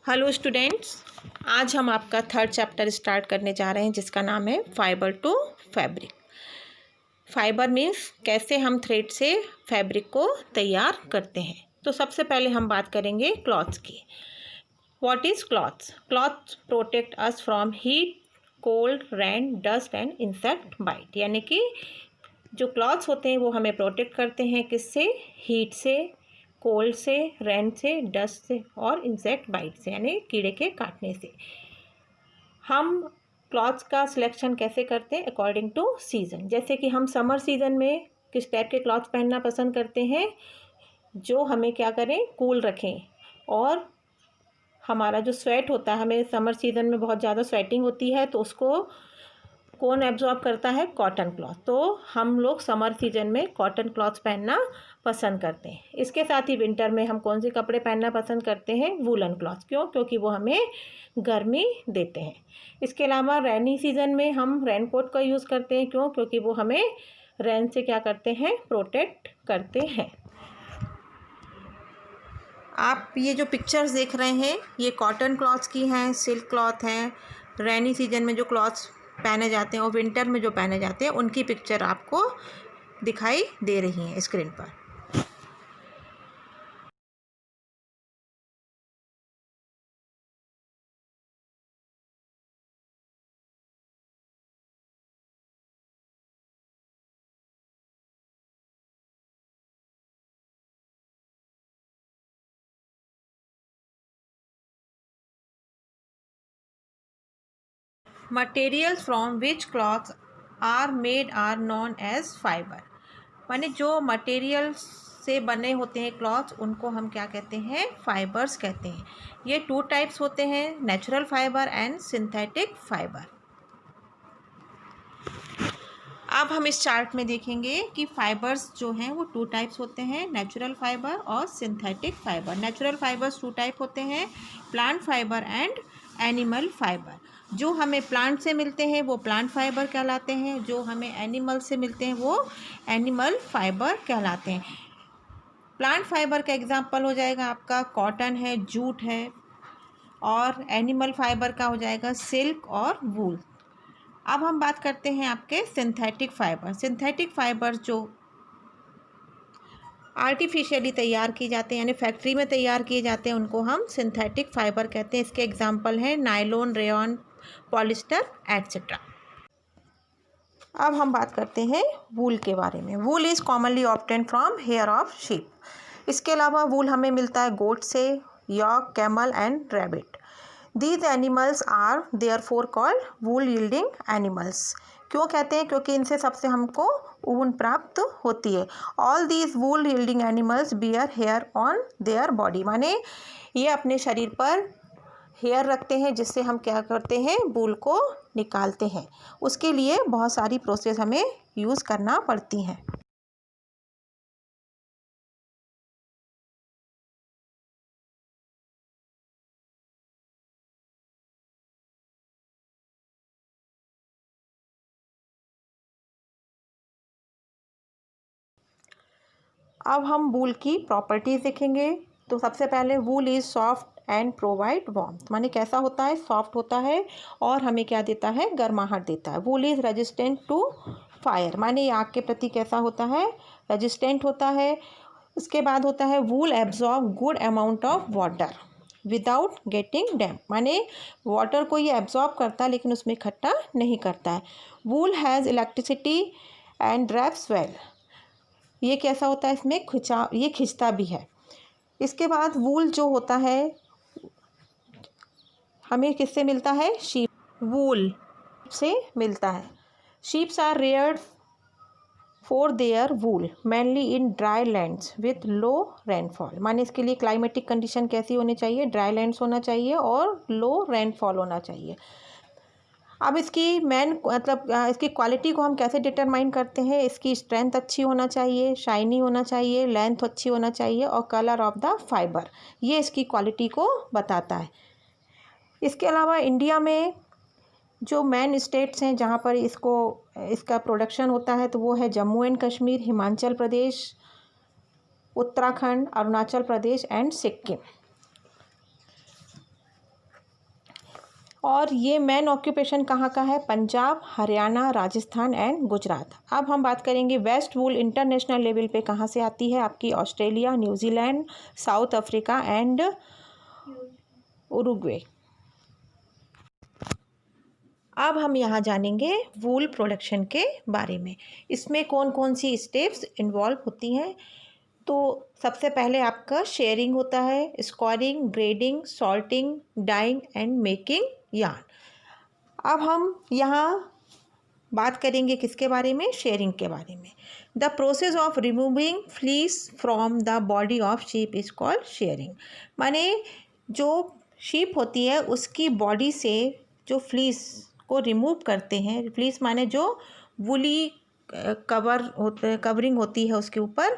Hello students, आज हम आपका थर्ड चैप्टर स्टार्ट करने जा रहे हैं जिसका नाम है fibre to fabric. Fibre means कैसे हम थ्रेड से फैब्रिक को तैयार करते हैं। तो सबसे पहले हम बात करेंगे क्लॉथ्स की। What is clothes? Clothes protect us from heat, cold, rain, dust and insect bite. यानी कि जो क्लॉथ्स होते हैं वो हमें प्रोटेक्ट करते हैं किससे? हीट से, कोल्ड से, रेन से, डस्ट से और इंसेक्ट बाइट से, यानी कीड़े के काटने से। हम क्लॉथ्स का सिलेक्शन कैसे करते हैं? According to season. जैसे कि हम समर सीज़न में किस टाइप के क्लॉथ्स पहनना पसंद करते हैं जो हमें क्या करें? कूल रखें। और हमारा जो स्वेट होता है, हमें समर सीज़न में बहुत ज़्यादा स्वेटिंग होती है, तो उसको कौन एब्जॉर्ब करता है? Cotton cloth. तो हम लोग समर सीजन में कॉटन क्लॉथ्स पहनना पसंद करते हैं। इसके साथ ही विंटर में हम कौन से कपड़े पहनना पसंद करते हैं? Woollen cloth. क्यों? क्योंकि वो हमें गर्मी देते हैं। इसके अलावा रेनी सीजन में हम रेन कोट का यूज़ करते हैं। क्यों? क्योंकि वो हमें रेन से क्या करते हैं? प्रोटेक्ट करते हैं। आप ये जो पिक्चर्स देख रहे हैं ये कॉटन क्लॉथ्स की हैं, सिल्क क्लॉथ हैं। रेनी सीजन में जो क्लॉथ्स पहने जाते हैं और विंटर में जो पहने जाते हैं उनकी पिक्चर आपको दिखाई दे रही हैं स्क्रीन पर। Materials from which clothes are made are known as fibre. माने जो मटेरियल्स से बने होते हैं क्लॉथ्स उनको हम क्या कहते हैं? फाइबर्स कहते हैं। ये टू टाइप्स होते हैं, natural fibre and synthetic fibre. अब हम इस चार्ट में देखेंगे कि फाइबर्स जो हैं वो टू टाइप्स होते हैं, नेचुरल फाइबर और synthetic fibre. Natural fibres two type होते हैं, plant fibre and animal fibre. जो हमें प्लांट से मिलते हैं वो प्लांट फाइबर कहलाते हैं, जो हमें एनिमल से मिलते हैं वो एनिमल फाइबर कहलाते हैं। प्लांट फाइबर का एग्जाम्पल हो जाएगा आपका कॉटन है, जूट है, और एनिमल फाइबर का हो जाएगा सिल्क और वूल। अब हम बात करते हैं आपके सिंथेटिक फाइबर। सिंथेटिक फाइबर जो आर्टिफिशियली तैयार किए जाते हैं यानी फैक्ट्री में तैयार किए जाते हैं उनको हम सिंथेटिक फाइबर कहते हैं। इसके एग्जांपल हैं नायलॉन, रेयॉन, पॉलिस्टर एट्सेट्रा। अब हम बात करते हैं वूल के बारे में। Wool is commonly obtain from hair of sheep. इसके अलावा वूल हमें मिलता है गोट से, yak, camel and rabbit. These animals are therefore called wool yielding animals। क्यों कहते हैं? क्योंकि इनसे सबसे हमको ऊन प्राप्त होती है। All these wool yielding animals bear hair on their body। माने ये अपने शरीर पर हेयर रखते हैं जिससे हम क्या करते हैं? वूल को निकालते हैं। उसके लिए बहुत सारी प्रोसेस हमें यूज़ करना पड़ती हैं। अब हम वूल की प्रॉपर्टीज़ देखेंगे। तो सबसे पहले wool is soft and provide warmth. माने कैसा होता है? सॉफ्ट होता है और हमें क्या देता है? गर्माहट देता है। Wool is resistant to fire. माने ये आग के प्रति कैसा होता है? रेजिस्टेंट होता है। उसके बाद होता है wool absorb good amount of water without getting damp. माने वाटर को ये एब्जॉर्ब करता है लेकिन उसमें इकट्ठा नहीं करता है। वूल हैज़ इलेक्ट्रिसिटी एंड ड्रैप्स वेल। ये कैसा होता है? इसमें ये खिंचता भी है। इसके बाद वूल जो होता है हमें किससे मिलता है? शीप। वूल से मिलता है। Sheeps are reared for their wool mainly in dry lands with low rainfall. माने इसके लिए क्लाइमेटिक कंडीशन कैसी होनी चाहिए? ड्राई लैंड्स होना चाहिए और लो रेनफॉल होना चाहिए। अब इसकी इसकी क्वालिटी को हम कैसे डिटरमाइन करते हैं? इसकी स्ट्रेंथ अच्छी होना चाहिए, शाइनी होना चाहिए, लेंथ अच्छी होना चाहिए और कलर ऑफ द फाइबर, ये इसकी क्वालिटी को बताता है। इसके अलावा इंडिया में जो मेन स्टेट्स हैं जहाँ पर इसका प्रोडक्शन होता है तो वो है जम्मू एंड कश्मीर, हिमाचल प्रदेश, उत्तराखंड, अरुणाचल प्रदेश एंड सिक्किम। और ये मेन ऑक्यूपेशन कहाँ का है? पंजाब, हरियाणा, राजस्थान एंड गुजरात। अब हम बात करेंगे वेस्ट वूल इंटरनेशनल लेवल पे कहाँ से आती है? आपकी Australia, New Zealand, south Africa and Uruguay. अब हम यहाँ जानेंगे वूल प्रोडक्शन के बारे में। इसमें कौन कौन सी स्टेप्स इन्वॉल्व होती हैं? तो सबसे पहले आपका शेयरिंग होता है, scouring, grading, sorting, dyeing and making yarn. अब हम यहाँ बात करेंगे किसके बारे में? शेयरिंग के बारे में। The process of removing fleece from the body of sheep is called sharing. माने जो शीप होती है उसकी बॉडी से जो फ्लीस को रिमूव करते हैं, फ्लीस माने जो वुली कवरिंग होती है उसके ऊपर,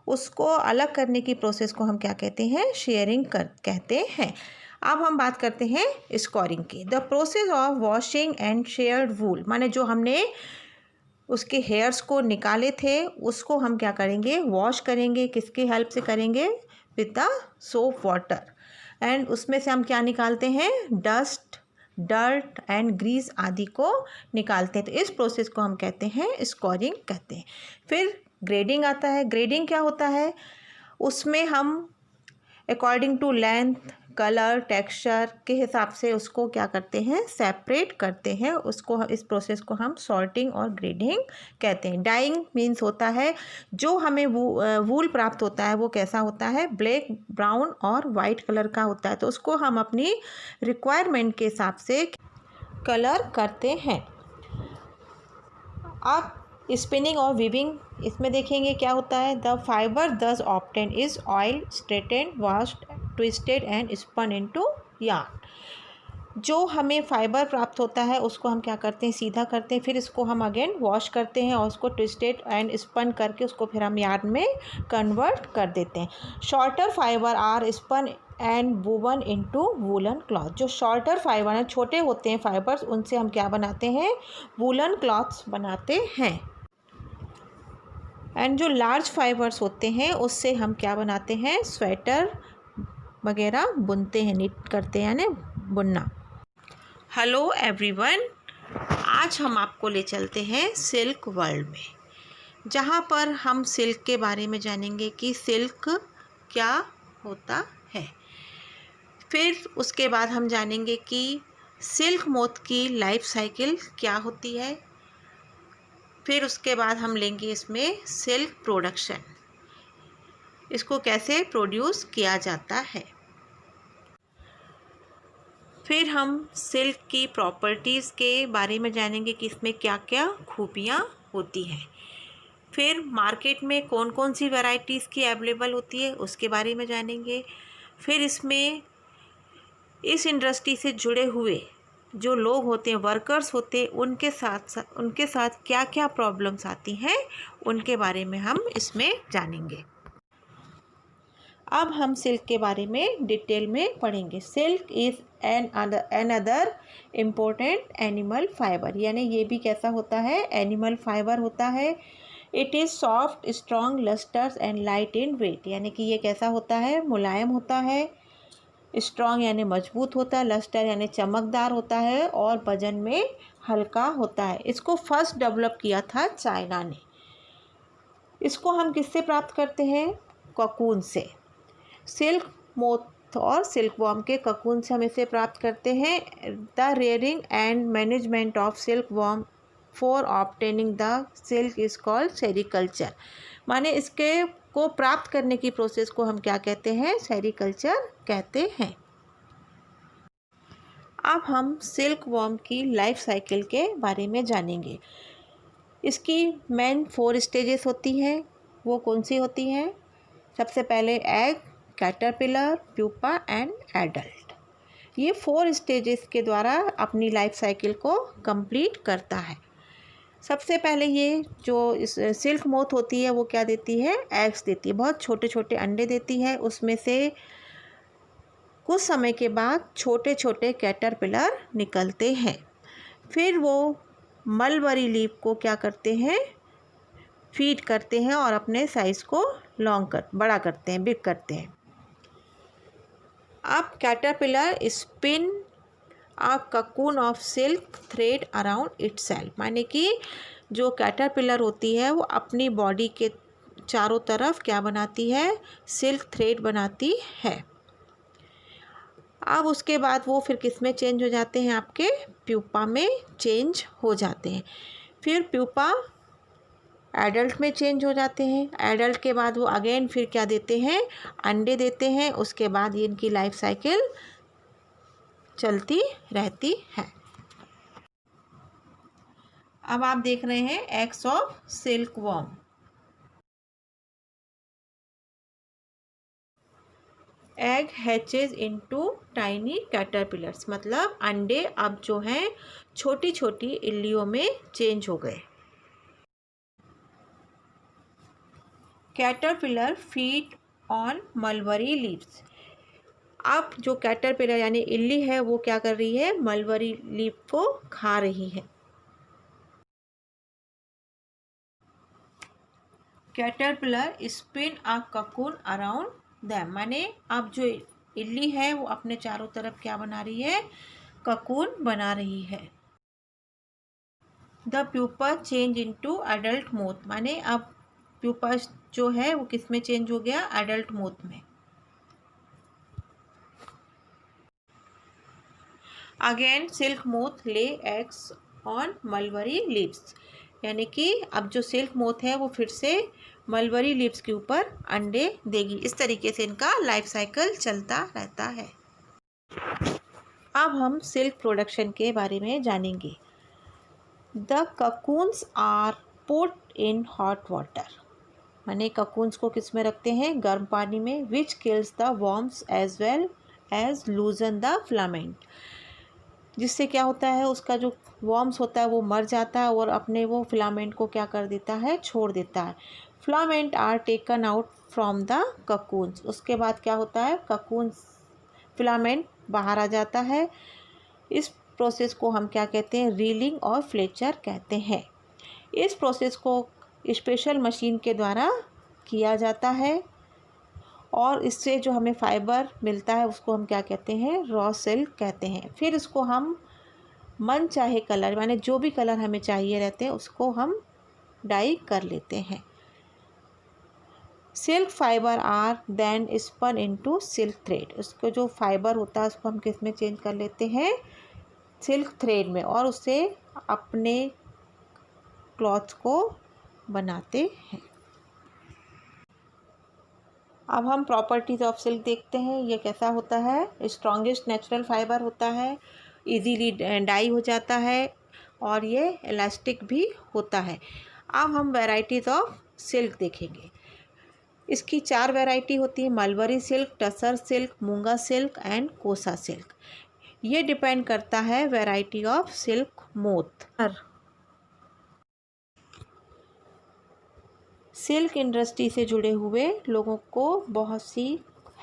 उसको अलग करने की प्रोसेस को हम क्या कहते हैं? शेयरिंग कहते हैं। अब हम बात करते हैं स्कोरिंग की। The process of washing and sheared wool, माने जो हमने उसके हेयर्स को निकाले थे उसको हम क्या करेंगे? वॉश करेंगे। किसकी हेल्प से करेंगे? With the soap water. And उसमें से हम क्या निकालते हैं? डस्ट, डर्ट एंड ग्रीस आदि को निकालते हैं। तो इस प्रोसेस को हम कहते हैं स्कोरिंग कहते हैं। फिर ग्रेडिंग आता है। ग्रेडिंग क्या होता है? उसमें हम according to length, colour, texture के हिसाब से उसको क्या करते हैं? सेपरेट करते हैं उसको। इस प्रोसेस को हम सॉर्टिंग और ग्रेडिंग कहते हैं। डाइंग मीन्स होता है जो हमें वूल प्राप्त होता है वो कैसा होता है? ब्लैक, ब्राउन और वाइट कलर का होता है। तो उसको हम अपनी रिक्वायरमेंट के हिसाब से कलर करते हैं। अब स्पिनिंग और वीविंग, इसमें देखेंगे क्या होता है? The fibre thus obtain is oil, straightened, washed, twisted and spun into yarn. जो हमें फाइबर प्राप्त होता है उसको हम क्या करते हैं? सीधा करते हैं। फिर इसको हम अगेन वॉश करते हैं और उसको ट्विस्टेड एंड स्पन करके उसको फिर हम यार्न में कन्वर्ट कर देते हैं। Shorter fibre are spun and woven into woollen cloth. जो शॉर्टर फाइबर हैं, छोटे होते हैं फाइबर्स, उनसे हम क्या बनाते हैं? वूलन क्लॉथ्स बनाते हैं। एंड जो लार्ज फाइबर्स होते हैं उससे हम क्या बनाते हैं? स्वेटर वगैरह बुनते हैं, निट करते हैं, यानी बुनना। हेलो एवरीवन, आज हम आपको ले चलते हैं सिल्क वर्ल्ड में, जहाँ पर हम सिल्क के बारे में जानेंगे कि सिल्क क्या होता है। फिर उसके बाद हम जानेंगे कि सिल्क मोथ की लाइफ साइकिल क्या होती है। फिर उसके बाद हम लेंगे इसमें सिल्क प्रोडक्शन, इसको कैसे प्रोड्यूस किया जाता है। फिर हम सिल्क की प्रॉपर्टीज़ के बारे में जानेंगे कि इसमें क्या क्या खूबियाँ होती हैं। फिर मार्केट में कौन कौन सी वैरायटीज़ की अवेलेबल होती है उसके बारे में जानेंगे। फिर इसमें इस इंडस्ट्री से जुड़े हुए जो लोग होते हैं, वर्कर्स होते हैं, उनके साथ क्या क्या प्रॉब्लम्स आती हैं उनके बारे में हम इसमें जानेंगे। अब हम सिल्क के बारे में डिटेल में पढ़ेंगे। Silk is another important animal fibre, यानी ये भी कैसा होता है? एनिमल फाइबर होता है। It is soft, strong, lustrous and light in weight, यानी कि ये कैसा होता है? मुलायम होता है। स्ट्रॉन्ग यानी मजबूत होता है, लस्टर यानी चमकदार होता है, और वजन में हल्का होता है। इसको फर्स्ट डेवलप किया था चाइना ने। इसको हम किससे प्राप्त करते हैं? ककून से। सिल्क मोथ और सिल्क वॉर्म के ककून से हम इसे प्राप्त करते हैं। The rearing and management of silk worm for obtaining the silk is called sericulture, माने इसके को प्राप्त करने की प्रोसेस को हम क्या कहते हैं? सेरीकल्चर कहते हैं। अब हम सिल्क वॉर्म की लाइफ साइकिल के बारे में जानेंगे। इसकी मेन 4 स्टेजेस होती हैं। वो कौन सी होती हैं? सबसे पहले egg, caterpillar, pupa and adult. ये 4 स्टेजेस के द्वारा अपनी लाइफ साइकिल को कंप्लीट करता है। सबसे पहले ये जो सिल्क मोथ होती है वो क्या देती है? एग्स देती है, बहुत छोटे छोटे अंडे देती है। उसमें से कुछ समय के बाद छोटे छोटे कैटरपिलर निकलते हैं। फिर वो मलबरी लीफ को क्या करते हैं? फीड करते हैं और अपने साइज़ को बड़ा करते हैं, बिग करते हैं। अब caterpillar spin a cocoon of silk thread around itself, माने कि जो कैटरपिलर होती है वो अपनी बॉडी के चारों तरफ क्या बनाती है, सिल्क थ्रेड बनाती है। अब उसके बाद वो फिर किस में चेंज हो जाते हैं, आपके प्यूपा में चेंज हो जाते हैं। फिर प्यूपा एडल्ट में चेंज हो जाते हैं। एडल्ट के बाद वो अगेन फिर क्या देते हैं, अंडे देते हैं। उसके बाद ये इनकी लाइफ साइकिल चलती रहती है। अब आप देख रहे हैं eggs of silkworm. Egg hatches into tiny caterpillars, मतलब अंडे अब जो हैं छोटी छोटी इल्लियों में चेंज हो गए। Caterpillar feed on mulberry leaves, अब जो कैटरपिलर यानी इल्ली है वो क्या कर रही है, मलबरी लीफ को खा रही है। कैटरपिलर स्पिन अ ककून अराउंड दैम, माने अब जो इल्ली है वो अपने चारों तरफ क्या बना रही है, ककून बना रही है। The pupa change into adult moth, माने अब प्यूपा जो है वो किस में चेंज हो गया, एडल्ट मोथ में। Again silk moth lay eggs on mulberry leaves, यानी कि अब जो सिल्क मोथ है वो फिर से मलबरी लीव्स के ऊपर अंडे देगी। इस तरीके से इनका लाइफ साइकिल चलता रहता है। अब हम सिल्क प्रोडक्शन के बारे में जानेंगे। The cocoons are put in hot water, माने ककून्स को किस में रखते हैं, गर्म पानी में। Which kills the worms as well as loosen the filament, जिससे क्या होता है, उसका जो वर्म्स होता है वो मर जाता है और अपने वो फिलामेंट को क्या कर देता है, छोड़ देता है। Filament are taken out from the cocoons, उसके बाद क्या होता है, ककून्स फिलामेंट बाहर आ जाता है। इस प्रोसेस को हम क्या कहते हैं, रीलिंग और फ्लेचर कहते हैं। इस प्रोसेस को स्पेशल मशीन के द्वारा किया जाता है और इससे जो हमें फाइबर मिलता है उसको हम क्या कहते हैं, रॉ सिल्क कहते हैं। फिर इसको हम मन चाहे कलर, माने जो भी कलर हमें चाहिए रहते हैं उसको हम डाई कर लेते हैं। Silk fibre are then spun into silk thread, उसको जो फाइबर होता है उसको हम किस में चेंज कर लेते हैं, सिल्क थ्रेड में, और उससे अपने क्लॉथ को बनाते हैं। अब हम प्रॉपर्टीज़ ऑफ सिल्क देखते हैं। ये कैसा होता है, स्ट्रॉन्गेस्ट नेचुरल फाइबर होता है, इजीली डाई हो जाता है और ये इलास्टिक भी होता है। अब हम वैरायटीज़ ऑफ सिल्क देखेंगे। इसकी 4 वैरायटी होती है, मलबरी सिल्क, टसर सिल्क, मूंगा सिल्क एंड कोसा सिल्क। ये डिपेंड करता है variety of silk moth. Silk industry से जुड़े हुए लोगों को बहुत सी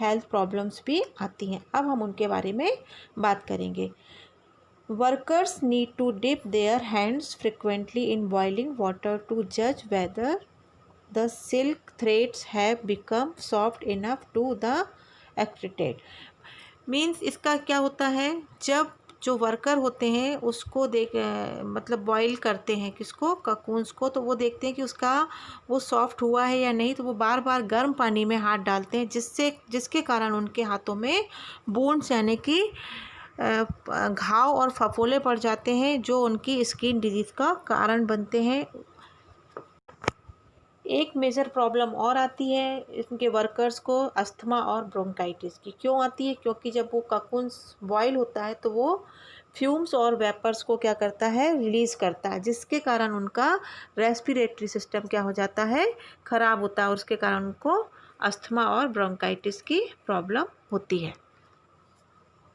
हेल्थ प्रॉब्लम्स भी आती हैं। अब हम उनके बारे में बात करेंगे। Workers need to dip their hands frequently in boiling water to जज whether the silk threads have become soft enough to the extracted. Means इसका क्या होता है, जब जो वर्कर होते हैं उसको मतलब बॉईल करते हैं किसको, ककून्स को, तो वो देखते हैं कि उसका वो सॉफ्ट हुआ है या नहीं, तो वो बार बार गर्म पानी में हाथ डालते हैं, जिसके कारण उनके हाथों में बूंड्स यानी कि घाव और फफोले पड़ जाते हैं जो उनकी स्किन डिजीज़ का कारण बनते हैं। एक मेजर प्रॉब्लम और आती है इनके वर्कर्स को, अस्थमा और ब्रोंकाइटिस की। क्यों आती है, क्योंकि जब वो ककून्स बॉयल होता है तो वो फ्यूम्स और वेपर्स को क्या करता है, रिलीज़ करता है, जिसके कारण उनका रेस्पिरेटरी सिस्टम क्या हो जाता है, ख़राब होता है और उसके कारण उनको अस्थमा और ब्रोंकाइटिस की प्रॉब्लम होती है।